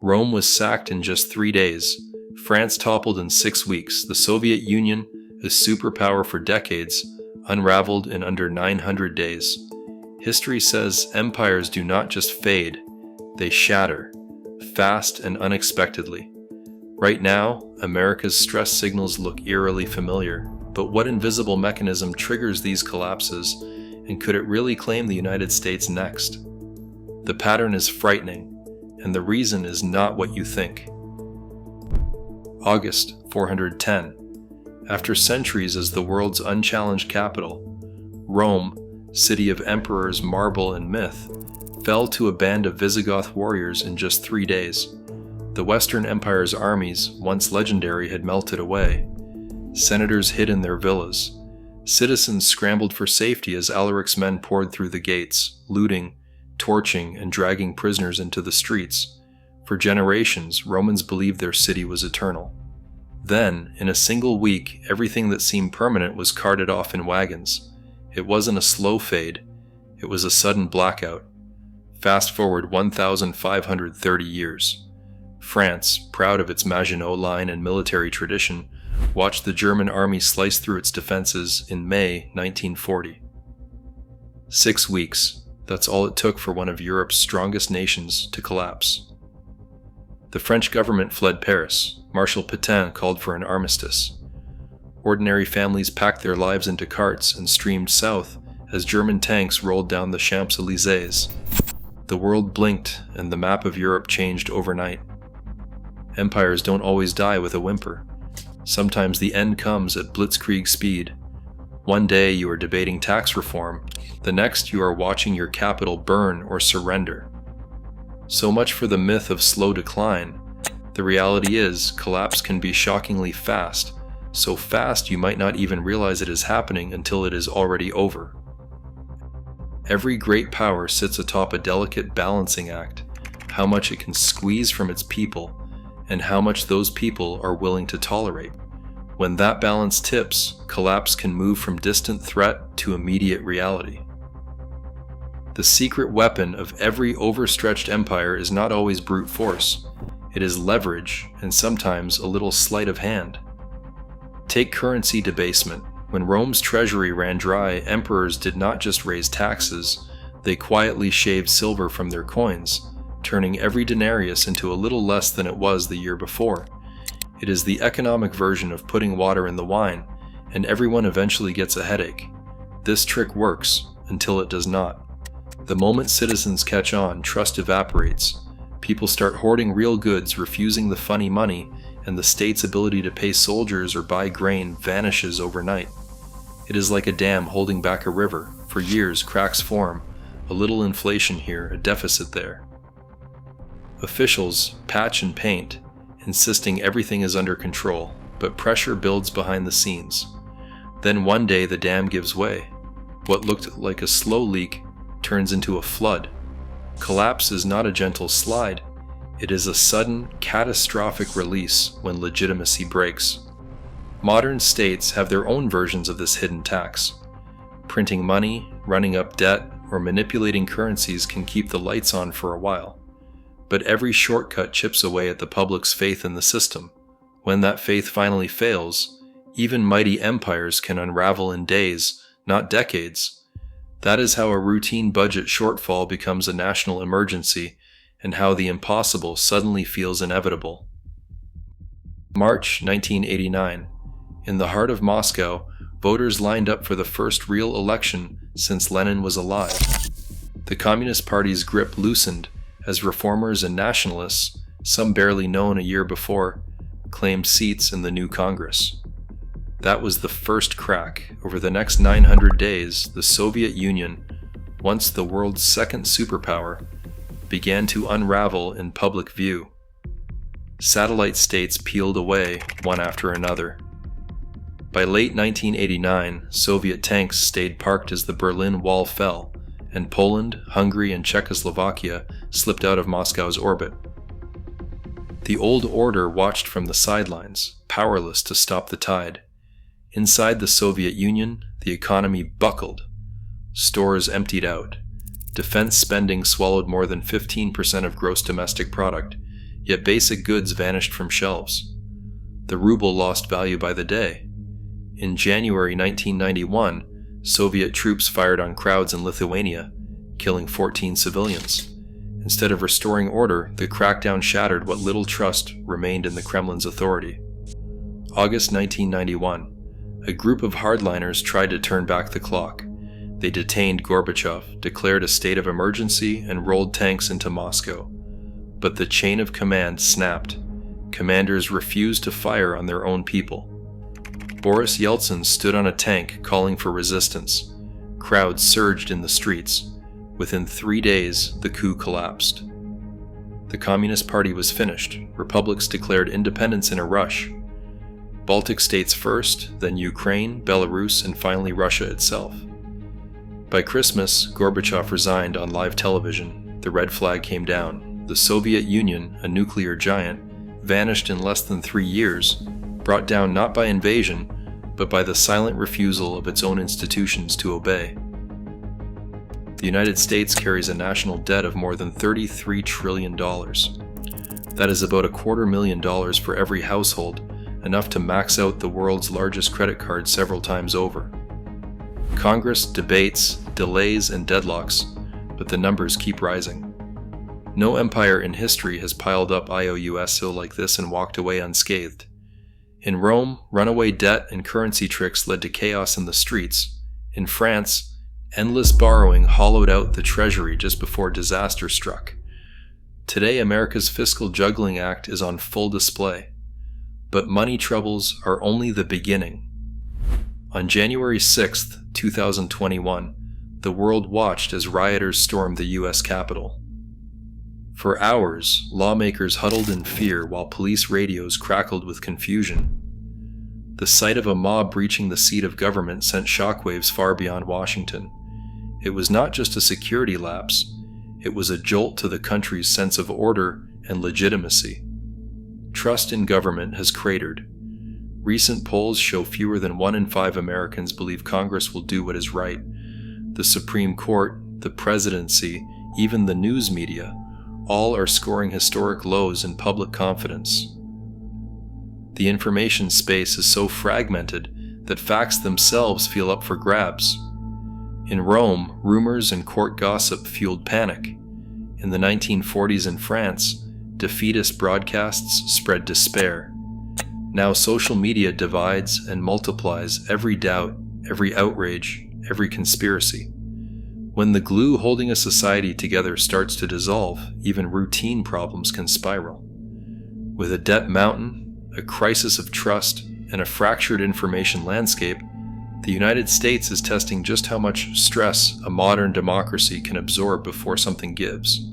Rome was sacked in just 3 days. France toppled in 6 weeks. The Soviet Union, a superpower for decades, unraveled in under 900 days. History says empires do not just fade, they shatter, fast and unexpectedly. Right now, America's stress signals look eerily familiar, but what invisible mechanism triggers these collapses, and could it really claim the United States next? The pattern is frightening, and the reason is not what you think. August 410. After centuries as the world's unchallenged capital, Rome, city of emperors, marble, and myth, fell to a band of Visigoth warriors in just 3 days. The Western Empire's armies, once legendary, had melted away. Senators hid in their villas. Citizens scrambled for safety as Alaric's men poured through the gates, looting, torching, and dragging prisoners into the streets. For generations, Romans believed their city was eternal. Then, in a single week, everything that seemed permanent was carted off in wagons. It wasn't a slow fade, it was a sudden blackout. Fast forward 1,530 years. France, proud of its Maginot Line and military tradition, watched the German army slice through its defenses in May 1940. 6 weeks, that's all it took for one of Europe's strongest nations to collapse. The French government fled Paris. Marshal Pétain called for an armistice. Ordinary families packed their lives into carts and streamed south as German tanks rolled down the Champs-Élysées. The world blinked and the map of Europe changed overnight. Empires don't always die with a whimper. Sometimes the end comes at blitzkrieg speed. One day you are debating tax reform, the next you are watching your capital burn or surrender. So much for the myth of slow decline. The reality is, collapse can be shockingly fast, so fast you might not even realize it is happening until it is already over. Every great power sits atop a delicate balancing act, how much it can squeeze from its people, and how much those people are willing to tolerate. When that balance tips, collapse can move from distant threat to immediate reality. The secret weapon of every overstretched empire is not always brute force. It is leverage, and sometimes a little sleight of hand. Take currency debasement. When Rome's treasury ran dry, emperors did not just raise taxes, they quietly shaved silver from their coins, turning every denarius into a little less than it was the year before. It is the economic version of putting water in the wine, and everyone eventually gets a headache. This trick works, until it does not. The moment citizens catch on, trust evaporates. People start hoarding real goods, refusing the funny money, and the state's ability to pay soldiers or buy grain vanishes overnight. It is like a dam holding back a river. For years, cracks form, a little inflation here, a deficit there. Officials patch and paint, insisting everything is under control, but pressure builds behind the scenes. Then one day the dam gives way. What looked like a slow leak turns into a flood. Collapse is not a gentle slide. It is a sudden, catastrophic release when legitimacy breaks. Modern states have their own versions of this hidden tax. Printing money, running up debt, or manipulating currencies can keep the lights on for a while. But every shortcut chips away at the public's faith in the system. When that faith finally fails, even mighty empires can unravel in days, not decades. That is how a routine budget shortfall becomes a national emergency, and how the impossible suddenly feels inevitable. March 1989. In the heart of Moscow, voters lined up for the first real election since Lenin was alive. The Communist Party's grip loosened as reformers and nationalists, some barely known a year before, claimed seats in the new Congress. That was the first crack. Over the next 900 days, the Soviet Union, once the world's second superpower, began to unravel in public view. Satellite states peeled away, one after another. By late 1989, Soviet tanks stayed parked as the Berlin Wall fell, and Poland, Hungary, and Czechoslovakia slipped out of Moscow's orbit. The old order watched from the sidelines, powerless to stop the tide. Inside the Soviet Union, the economy buckled. Stores emptied out. Defense spending swallowed more than 15% of gross domestic product. yet basic goods vanished from shelves. The ruble lost value by the day. In January 1991, Soviet troops fired on crowds in Lithuania, killing 14 civilians. Instead of restoring order, the crackdown shattered what little trust remained in the Kremlin's authority. August 1991. A group of hardliners tried to turn back the clock. They detained Gorbachev, declared a state of emergency, and rolled tanks into Moscow. But the chain of command snapped. Commanders refused to fire on their own people. Boris Yeltsin stood on a tank calling for resistance. Crowds surged in the streets. Within 3 days, the coup collapsed. The Communist Party was finished. Republics declared independence in a rush. Baltic states first, then Ukraine, Belarus, and finally Russia itself. By Christmas, Gorbachev resigned on live television. The red flag came down. The Soviet Union, a nuclear giant, vanished in less than 3 years, brought down not by invasion, but by the silent refusal of its own institutions to obey. The United States carries a national debt of more than $33 trillion. That is about $250,000 for every household, enough to max out the world's largest credit card several times over. Congress debates, delays, and deadlocks, but the numbers keep rising. No empire in history has piled up IOUSO like this and walked away unscathed. In Rome, runaway debt and currency tricks led to chaos in the streets. In France, endless borrowing hollowed out the treasury just before disaster struck. Today, America's fiscal juggling act is on full display. But money troubles are only the beginning. On January 6, 2021, the world watched as rioters stormed the U.S. Capitol. For hours, lawmakers huddled in fear while police radios crackled with confusion. The sight of a mob breaching the seat of government sent shockwaves far beyond Washington. It was not just a security lapse, it was a jolt to the country's sense of order and legitimacy. Trust in government has cratered. Recent polls show fewer than 1 in 5 Americans believe Congress will do what is right. The Supreme Court, the presidency, even the news media, all are scoring historic lows in public confidence. The information space is so fragmented that facts themselves feel up for grabs. In Rome, rumors and court gossip fueled panic. In the 1940s in France, defeatist broadcasts spread despair. Now social media divides and multiplies every doubt, every outrage, every conspiracy. When the glue holding a society together starts to dissolve, even routine problems can spiral. With a debt mountain, a crisis of trust, and a fractured information landscape, the United States is testing just how much stress a modern democracy can absorb before something gives.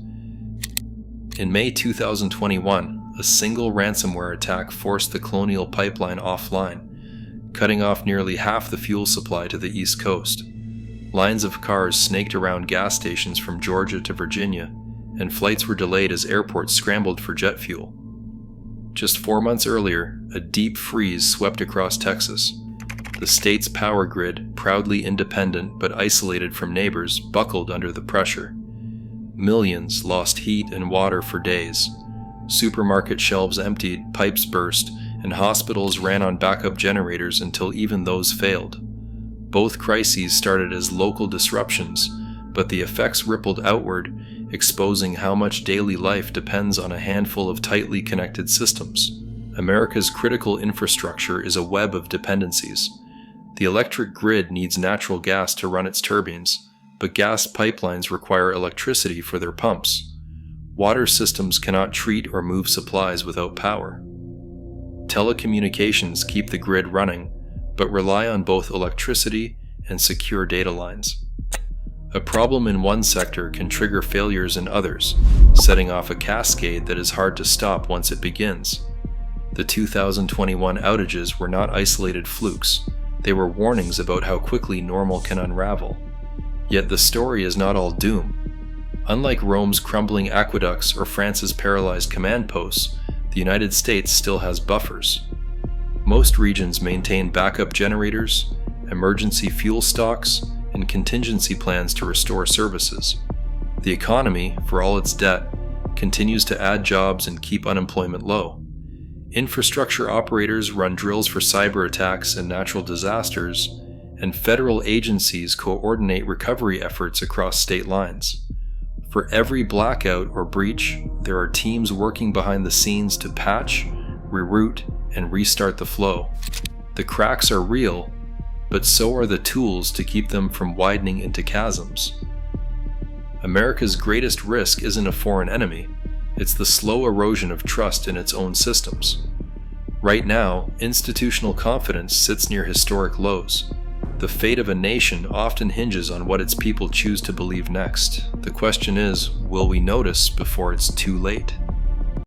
In May 2021, a single ransomware attack forced the Colonial Pipeline offline, cutting off nearly half the fuel supply to the East Coast. Lines of cars snaked around gas stations from Georgia to Virginia, and flights were delayed as airports scrambled for jet fuel. Just 4 months earlier, a deep freeze swept across Texas. The state's power grid, proudly independent but isolated from neighbors, buckled under the pressure. Millions lost heat and water for days. Supermarket shelves emptied, pipes burst, and hospitals ran on backup generators until even those failed. Both crises started as local disruptions, but the effects rippled outward, exposing how much daily life depends on a handful of tightly connected systems. America's critical infrastructure is a web of dependencies. The electric grid needs natural gas to run its turbines, but gas pipelines require electricity for their pumps. Water systems cannot treat or move supplies without power. Telecommunications keep the grid running, but rely on both electricity and secure data lines. A problem in one sector can trigger failures in others, setting off a cascade that is hard to stop once it begins. The 2021 outages were not isolated flukes. They were warnings about how quickly normal can unravel. Yet the story is not all doom. Unlike Rome's crumbling aqueducts or France's paralyzed command posts, the United States still has buffers. Most regions maintain backup generators, emergency fuel stocks, and contingency plans to restore services. The economy, for all its debt, continues to add jobs and keep unemployment low. Infrastructure operators run drills for cyber attacks and natural disasters, and federal agencies coordinate recovery efforts across state lines. For every blackout or breach, there are teams working behind the scenes to patch, reroute, and restart the flow. The cracks are real, but so are the tools to keep them from widening into chasms. America's greatest risk isn't a foreign enemy, it's the slow erosion of trust in its own systems. Right now, institutional confidence sits near historic lows. The fate of a nation often hinges on what its people choose to believe next. The question is, will we notice before it's too late?